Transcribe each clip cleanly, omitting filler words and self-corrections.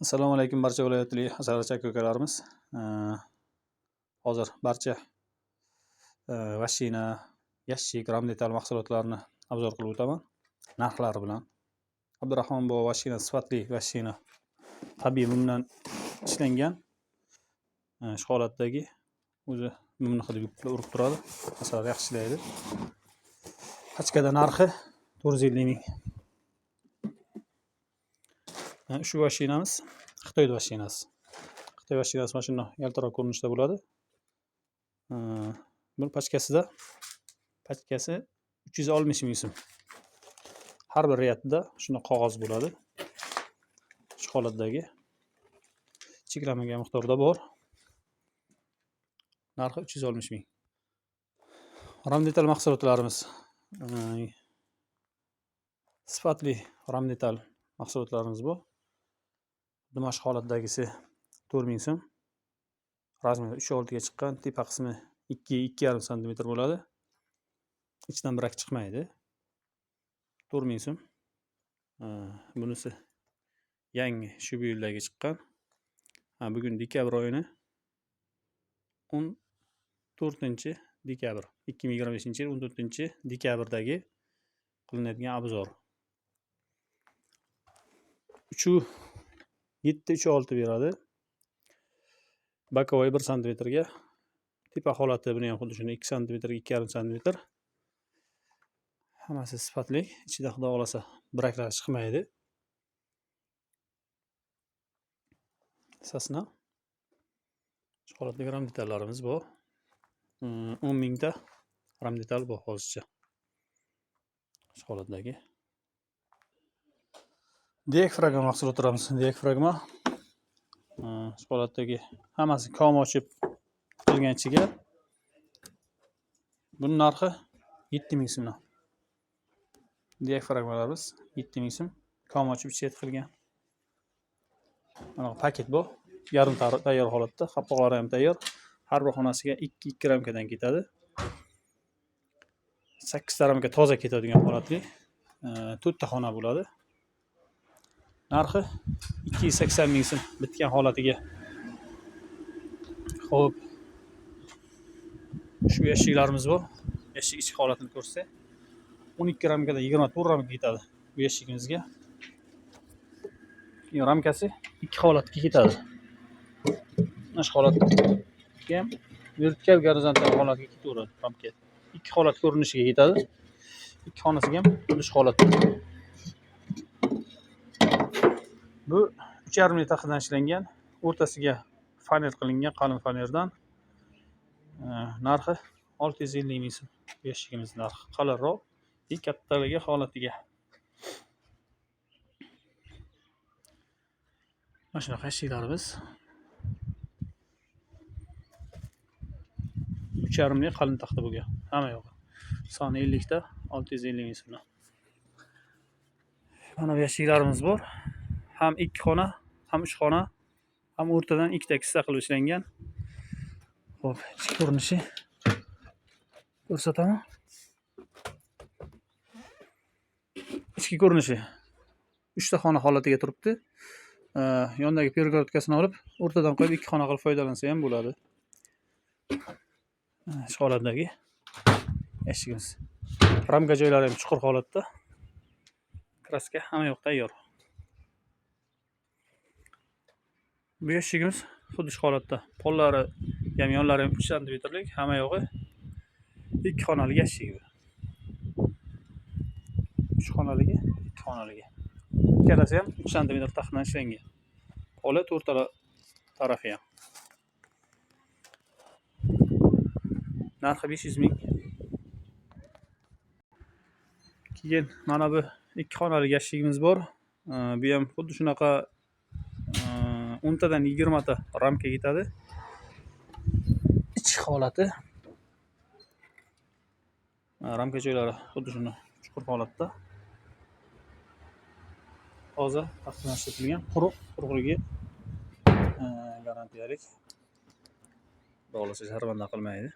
Assalomu alaykum barcha viloyatli asalari aka-ukalarimiz. Hozir barcha vashina, yashik, ramdetal mahsulotlarini obzor qilib o'taman narxlari bilan. Abdurahmon bu vashina sifatli vashina. Tabiiy mumdan ishlangan. Shu holatdagi o'zi mumni hidi urib turadi. Masalan, yaxshi ishlaydi. Pachkada narxi 450 ming. Shu vashinamiz Xitoy vashinasi. Xitoy vashinasi mana shunday yaltiroq ko'rinishda bo'ladi. Bu pachkasi 360 ming so'm. Har bir riyatida shunday qog'oz bo'ladi. Shu holatdagi cheklanmagan miqdorda bor. Narxi 360 ming. Ramdetal mahsulotlarimiz sifatli ramdetal mahsulotlarimiz bu. Dimash holatdagisi 4 ming so'm. Razmeri 3.6 ga chiqqan, tepa qismi 2-2,5 sm bo'ladi. Ichdan birak chiqmaydi. 4 ming so'm. Bunisi yangi shu yildagi chiqqan. Bugun dekabr oyini 14-dekabr 2025-yil 14-dekabrdagi qilinadigan obzor. 3.7-3.6 beradi. Bokovoy 1 sm ga, tepa holati buni ham xuddi shunday 2 sm ga 2,5 sm. Hammasi sifatli, ichida xudo xolasa biraklar chiqmaydi. Asosna shu holatdagi ramdetallarimiz bor. 10 mingta ramdetal bor hozircha. Shu holatdagi diafragma mahsulotlarimiz. Diafragma shu holatdagi hammasi kom ochib qilganchiga. Buning narxi 7 ming so'm. Diafragmalarimiz 7 ming so'm. Kom ochib chet qilgan. Mana paket bu. Yarim tayyor holatda, qapoqlari ham tayyor. Har bir xonasiga 2 ramkadan ketadi. 8 ta ramka toza ketadigan holatli 4 ta xona bo'ladi. Narxi 280 ming so'm bitgan holatiga. Xo'p. Shu yashiklarimiz bor. Yashik ichki holatini ko'rsak, 12 ramkada 24 ramka ketadi bu yashigimizga. Ramkasi 2 holatga ketadi. Mana shu holatga ham vertikal gorizontal holatga ketaveradi ramka. 2 holat ko'rinishiga ketadi. 2 xonasiga ham shu holatda. Bu 3,5 metr taxtadan ishlangan, o'rtasiga faner qilingan, qalin fanerdan. Narxi 650 ming so'm. Bu yashigimiz narxi qalinroq, kattaligi holatiga. Mana shunaqa yashiklarimiz. 3,5 lik qalin taxta bo'lgan. Hamma yo'q. Soni 50 ta, 650 ming so'm. Mana bu yashiklarimiz bor. Ham 2 xona, ham 3 xona, ham o'rtadan 2 ta kissa qilib ishlangan. Xo'p, ichki ko'rinishi ko'rsataman. Ichki ko'rinishi 3 ta xona holatiga turibdi. Yondagi pergorodkasini olib, o'rtadan qo'yib 2 xona qilib foydalansa ham bo'ladi. Shu holatdagi yashigimiz. Ramka joylari ham chuqur holatda. Kraska hamma yoq tayyor. Bu yashigimiz xuddi shu holatda. Pollari ham yonlari ham 3 sm lik, hamma yog'i 2 xonali yashik. 3 xonaligi, 2 xonaligi. Ikkalasi ham 3 sm taxtadan ishlangan. Pola to'rtala tarafi ham. Narxi 500 ming. Keyin mana bu 2 xonali yashigimiz bor. Bu ham xuddi shunaqa 10 tadan 20 ta ramka ketadi. Ichki holati. Ramka joylari xuddi shunday chuqur holatda. Toza taxtadan ishlatilgan, quruqligi garantiyalik. Bog'lasa sharmanda qilmaydi.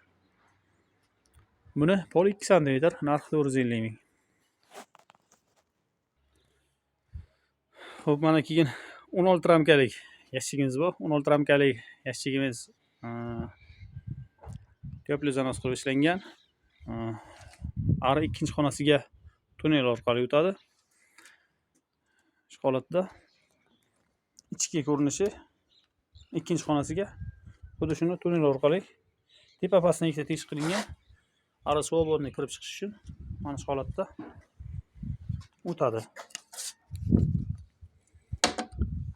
Buni pol 2 sm, narxi 450 ming. Xo'p, mana keyin 16 ramkalik yashigimiz bor. 16 ramkalik yashigimiz teplizanoz qilib ishlangan. Ari ikkinchi xonasiga tunnel orqali o'tadi. Shu holatda ichki ko'rinishi ikkinchi xonasiga xuddi shuni tunnel orqali tepa pastdan ikkita teshik qilingan. Ari svobodniy kirib chiqish uchun mana shu holatda o'tadi.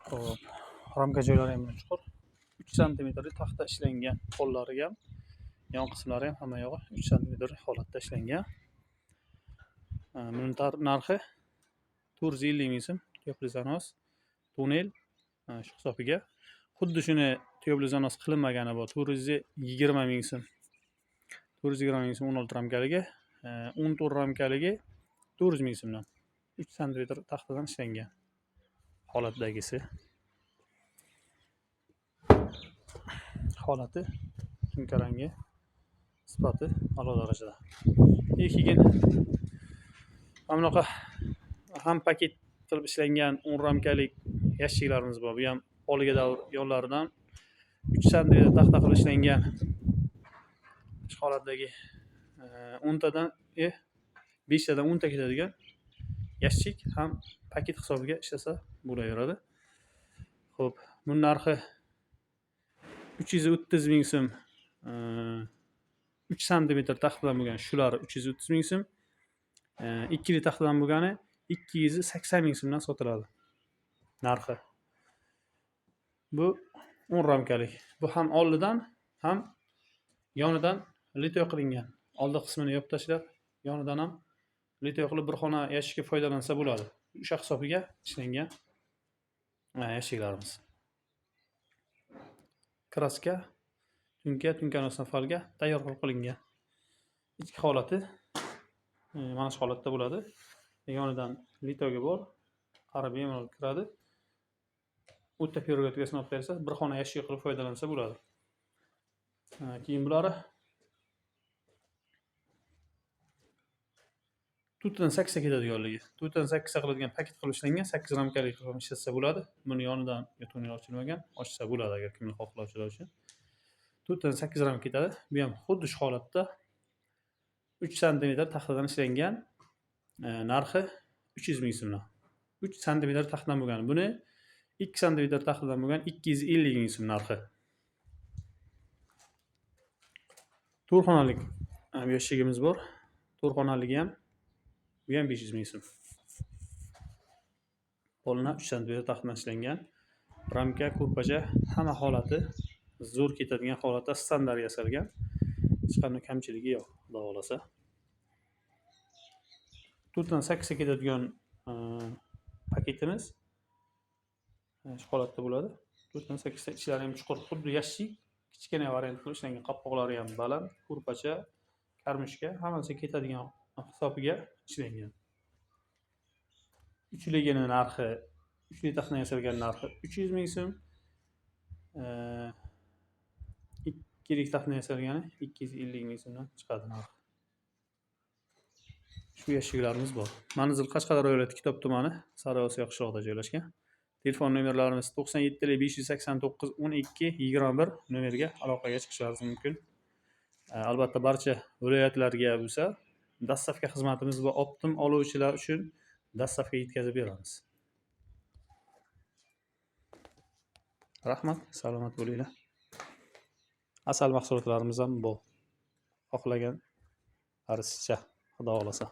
Xo'p, ramka joylari ham chuqur. 3 sm taxta ishlangan, qo'llari ham, yon qismlari ham hamma yog'i 3 sm holatda ishlangan. Buning narxi 450 ming so'm. Teplizanoz, tunnel shu hisobiga. Xuddi shuni teplizanoz qilinmagani bor. 420 ming so'm. 420 ming so'm 16 ramkaligi, 14 ramkaligi 400 ming so'mdan. 3 sm taxtadan ishlangan holatdagisi. Holati, tunkarangi, sifati a'lo darajada. Keyin mana bunaqa ham paket qilib ishlangan 10 ramkalik yashiklarimiz bor. Bu ham olga davr yonlaridan 3 sm taxta qilib ishlangan. Shu holatdagi 10 tadan 5 tadan 10 ta ketadigan yashik ham paket hisobiga ishlasa bo'laveradi. Xo'p, bu narxi 330 ming so'm. 3 sm taxtadan bo'lgan shular 330 ming so'm. 2 taxtadan bo'lgani 280 ming so'mdan sotiladi. Narxi. Bu 10 ramkalik. Bu ham oldidan, ham yonidan litoy qilingan. Oldi qismini yopib tashlab, yonidan ham litoy qilib bir xona yashikka foydalansa bo'ladi. O'sha hisobiga ishlangan yashiklarimiz. Kraska, tunkani falga tayyor qilib qilingan. Ichki holati mana shu holatda bo'ladi. Yonidan litoyga bor, qarab bemalol kiradi. O'ta pergotkasini olib bersa, bir xona yashik qilib foydalansa bo'ladi. Keyin bulari tutdan 8 ketadiganligi. Tutdan 8 qiladigan paket qilib ishlangan 8 ramkalik qilib ishlatsa bo'ladi. Buni yonidan tunnel ochilmagan, ochsa bo'ladi agar kimlar xohlovchilar uchun. Tutdan 8 ram ketadi. Bu ham xuddi shu holatda 3 sm taxtadan ishlangan. Narxi 300 ming so'mdan. 3 sm taxtadan bo'lgan. Buni 2 sm taxtadan bo'lgan 250 ming so'm narxi. To'rxonalik yashigimiz bor. To'rxonaligi ham bu ham 500 ming so'm. Polna 3 sm taxtadan ishlangan. Ramka, ko'rpacha hamma holati zo'r ketadigan holatda standart yasalgan. Hech qanday kamchiligi yo'q, xudo xolasa. Tutdan 8 ketadigan paketimiz shu holatda bo'ladi. Tutdan 8 ichlari ham chuqur, xuddi yashik, kichkina variant qilib ishlangan. Qopqoqlari ham baland, ko'rpacha, karmishka hammasi ketadigan hisobiga ishlangan. Uchligini narxi, uchli taxtadan yasalgan narxi 300 ming so'm. 2 taxtadan yasalgani 250 ming so'mdan chiqadi narxi. Shu yashiklarimiz bor. Manzil Qashqadaryo viloyati Kitob tumani, Sariosiyo qishlog'ida joylashgan. Telefon nomerlarimiz 97 589 12 21 nomerga aloqaga chiqishingiz mumkin. Albatta barcha viloyatlarga bo'lsa, dastavka xizmatimiz va optim oluvchilar uchun dastavka yetkazib beramiz. Rahmat, salomat bo'linglar. Asal mahsulotlarimiz ham bor. Xohlagan arzcha, xudo xolasa.